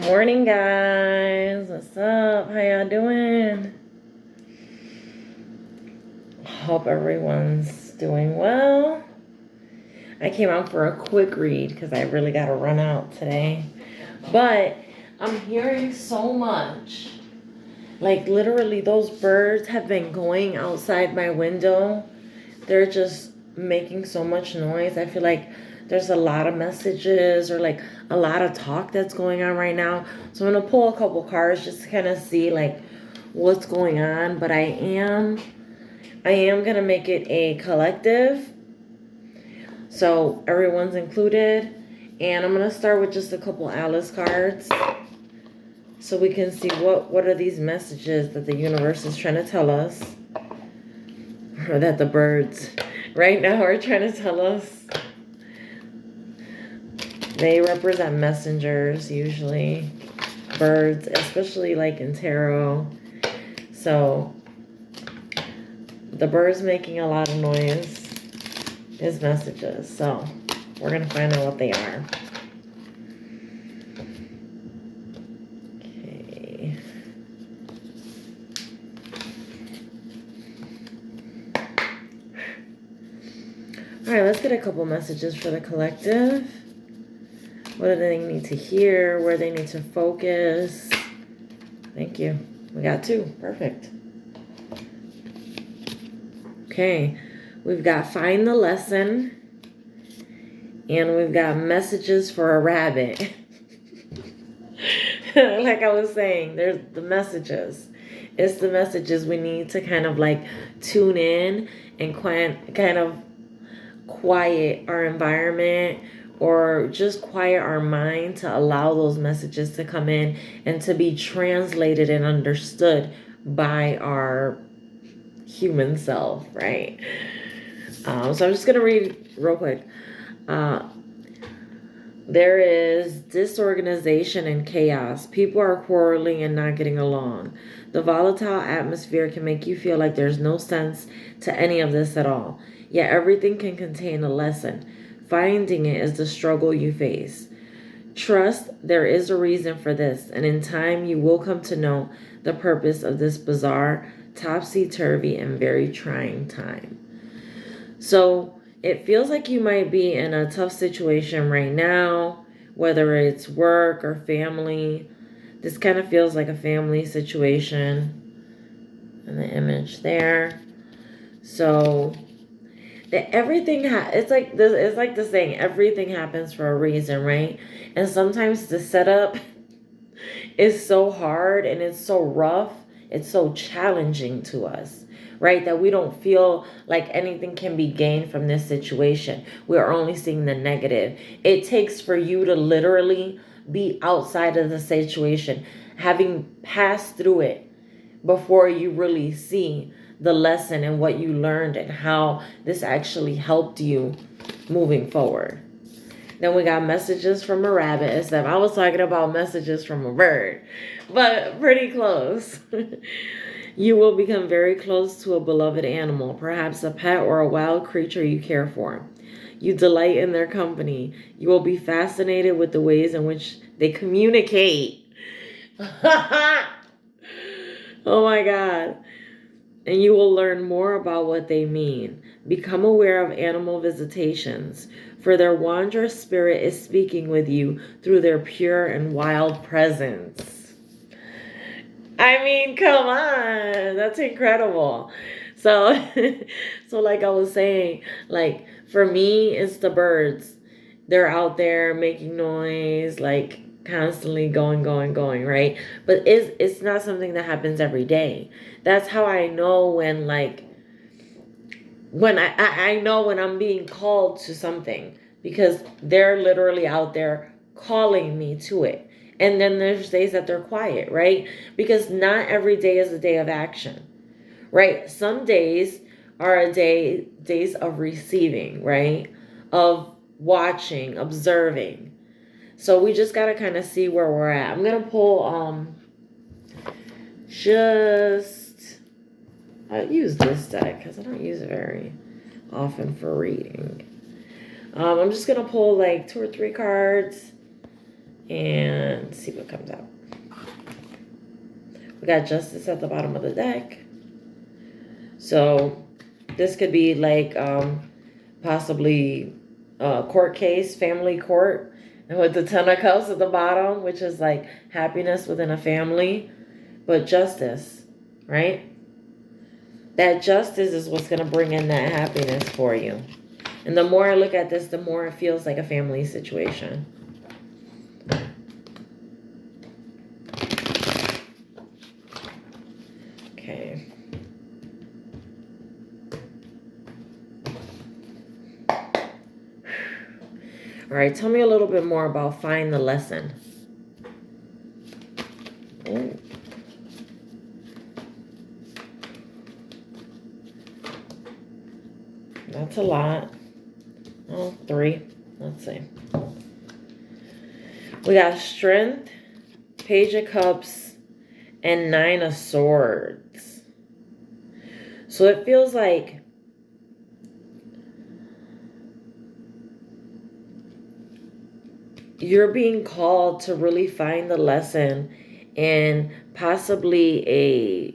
Morning, guys. What's up? How y'all doing? Hope everyone's doing well. I came out for a quick read because I really got to run out today. But I'm hearing so much. Like, literally, those birds have been going outside my window. They're just making so much noise. I feel like there's a lot of messages or like a lot of talk that's going on right now. So I'm going to pull a couple cards just to kind of see like what's going on. But I am going to make it a collective. So everyone's included. And I'm going to start with just a couple Alice cards. So we can see what are these messages that the universe is trying to tell us. Or that the birds right now are trying to tell us. They represent messengers, usually. Birds, especially like in tarot. So, the birds making a lot of noise is messages. So, we're going to find out what they are. Okay. Alright, let's get a couple messages for the collective. What do they need to hear? Where they need to focus? Thank you. We got 2. Perfect. Okay. We've got find the lesson. And we've got messages for a rabbit. Like I was saying, there's the messages. It's the messages we need to kind of like tune in and kind of quiet our environment or just quiet our mind to allow those messages to come in and to be translated and understood by our human self, right? So I'm just going to read real quick. There is disorganization and chaos. People are quarreling and not getting along. The volatile atmosphere can make you feel like there's no sense to any of this at all. Yet everything can contain a lesson. Finding it is the struggle you face. Trust there is a reason for this, and in time you will come to know the purpose of this bizarre, topsy-turvy, and very trying time. So it feels like you might be in a tough situation right now, whether it's work or family. This kind of feels like a family situation. And the image there. So everything it's like this. It's like the saying, everything happens for a reason, right? And sometimes the setup is so hard and it's so rough. It's so challenging to us, right? That we don't feel like anything can be gained from this situation. We're only seeing the negative. It takes for you to literally be outside of the situation, having passed through it before you really see the lesson and what you learned and how this actually helped you moving forward. Then we got messages from a rabbit, except I was talking about messages from a bird, but pretty close. You will become very close to a beloved animal, perhaps a pet or a wild creature you care for. You delight in their company. You will be fascinated with the ways in which they communicate. Oh my God. And you will learn more about what they mean. Become aware of animal visitations, for their wondrous spirit is speaking with you through their pure and wild presence. I mean, come on. That's incredible. So, like I was saying, like for me, it's the birds. They're out there making noise, like constantly going, right? But it's not something that happens every day. That's how I know when I know when I'm being called to something, because they're literally out there calling me to it. And then there's days that they're quiet, right? Because not every day is a day of action, right? Some days are days of receiving, right? Of watching, observing. So we just got to kind of see where we're at. I'm going to pull I use this deck because I don't use it very often for reading. I'm just going to pull like 2 or 3 cards and Let's see what comes out. We got Justice at the bottom of the deck. So this could be like possibly a court case, family court, and with the Ten of Cups at the bottom, which is like happiness within a family, but justice, right? That justice is what's going to bring in that happiness for you. And the more I look at this, the more it feels like a family situation. Okay. All right, tell me a little bit more about find the lesson. Ooh. That's a lot. Oh, 3. Let's see. We got Strength, Page of Cups, and 9 of Swords. So it feels like you're being called to really find the lesson in possibly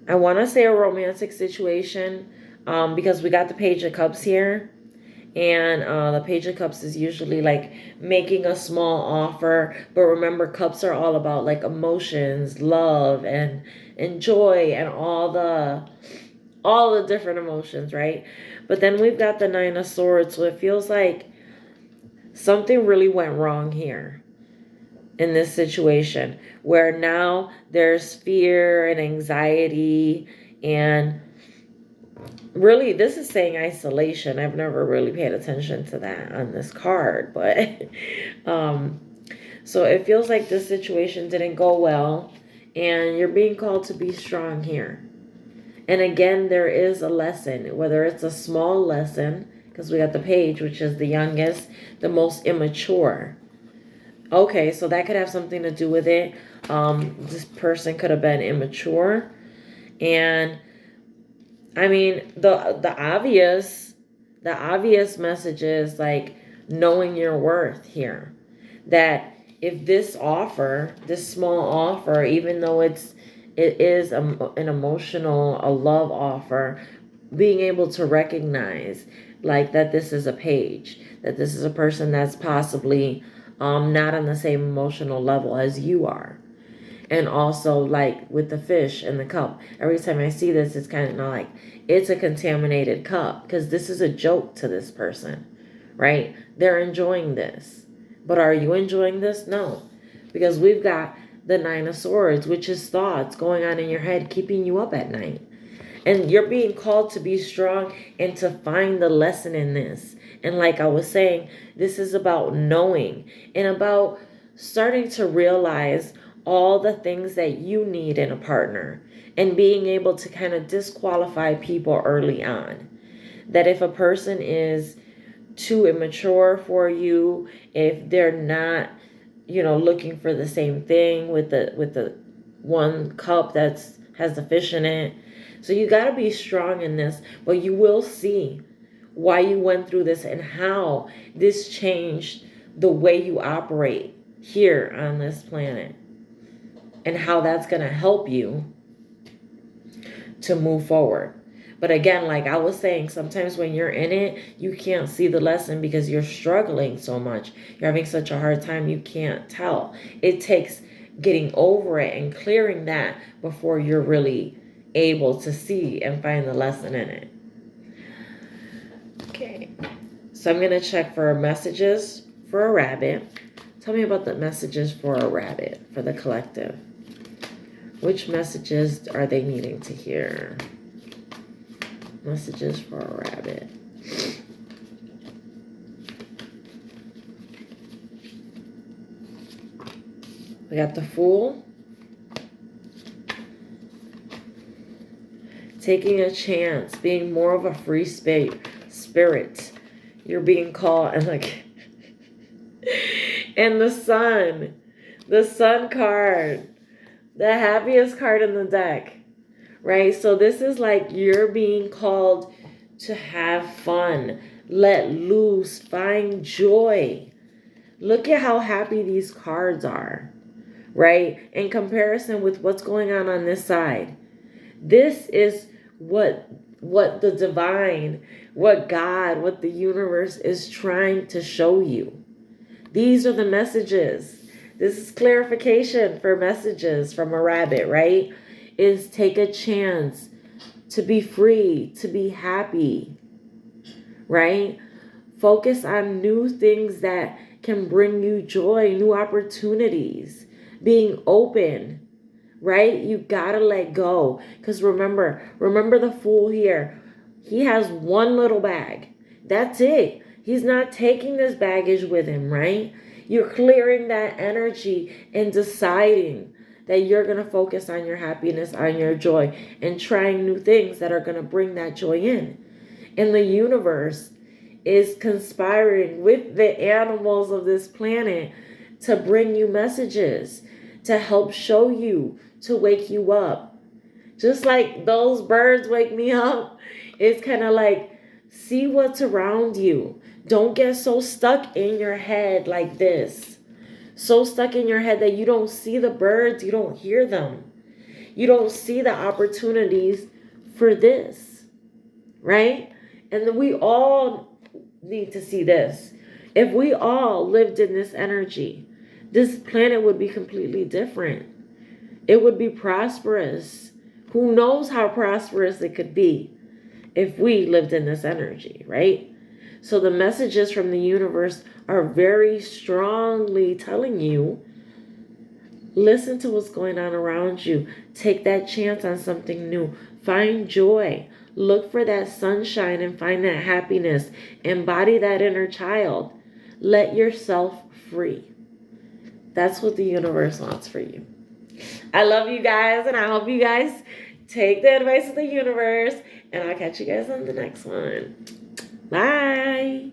I want to say a romantic situation, because we got the Page of Cups here. And the Page of Cups is usually like making a small offer. But remember, cups are all about like emotions, love, and joy, and all the different emotions, right? But then we've got the 9 of Swords. So it feels like something really went wrong here in this situation, where now there's fear and anxiety, and really this is saying isolation. I've never really paid attention to that on this card, but so it feels like this situation didn't go well, and you're being called to be strong here. And again, there is a lesson, whether it's a small lesson, because we got the Page, which is the youngest, the most immature. Okay, so that could have something to do with it. This person could have been immature. And I mean, the obvious message is like knowing your worth here. That if this offer, this small offer, even though it is an emotional, a love offer, being able to recognize like that this is a Page, that this is a person that's possibly not on the same emotional level as you are. And also like with the fish and the cup, every time I see this, it's kind of like it's a contaminated cup, because this is a joke to this person, right? They're enjoying this. But are you enjoying this? No. Because we've got the 9 of Swords, which is thoughts going on in your head, keeping you up at night. And you're being called to be strong and to find the lesson in this. And like I was saying, this is about knowing and about starting to realize all the things that you need in a partner, and being able to kind of disqualify people early on. That if a person is too immature for you, if they're not, looking for the same thing with the one cup that's has the fish in it. So you got to be strong in this, but you will see why you went through this and how this changed the way you operate here on this planet, and how that's going to help you to move forward. But again, like I was saying, sometimes when you're in it, you can't see the lesson because you're struggling so much. You're having such a hard time, you can't tell. It takes getting over it and clearing that before you're really able to see and find the lesson in it. Okay, so I'm going to check for messages for a rabbit. Tell me about the messages for a rabbit, for the collective. Which messages are they needing to hear? Messages for a rabbit. We got the Fool. Taking a chance, being more of a free spirit. You're being called, and like, and the Sun card. The happiest card in the deck, right? So this is like you're being called to have fun, let loose, find joy. Look at how happy these cards are, right? In comparison with what's going on this side. This is what the divine, what God, what the universe is trying to show you. These are the messages. This is clarification for messages from a rabbit, right? Is take a chance to be free, to be happy, right? Focus on new things that can bring you joy, new opportunities, being open, right? You gotta let go. Because remember the Fool here. He has one little bag. That's it. He's not taking this baggage with him, right? You're clearing that energy and deciding that you're going to focus on your happiness, on your joy, and trying new things that are going to bring that joy in. And the universe is conspiring with the animals of this planet to bring you messages, to help show you, to wake you up. Just like those birds wake me up, it's kind of like, see what's around you. Don't get so stuck in your head like this. So stuck in your head that you don't see the birds, you don't hear them. You don't see the opportunities for this, right? And we all need to see this. If we all lived in this energy, this planet would be completely different. It would be prosperous. Who knows how prosperous it could be if we lived in this energy, right? So the messages from the universe are very strongly telling you, listen to what's going on around you. Take that chance on something new. Find joy. Look for that sunshine and find that happiness. Embody that inner child. Let yourself free. That's what the universe wants for you. I love you guys, and I hope you guys take the advice of the universe, and I'll catch you guys on the next one. Bye.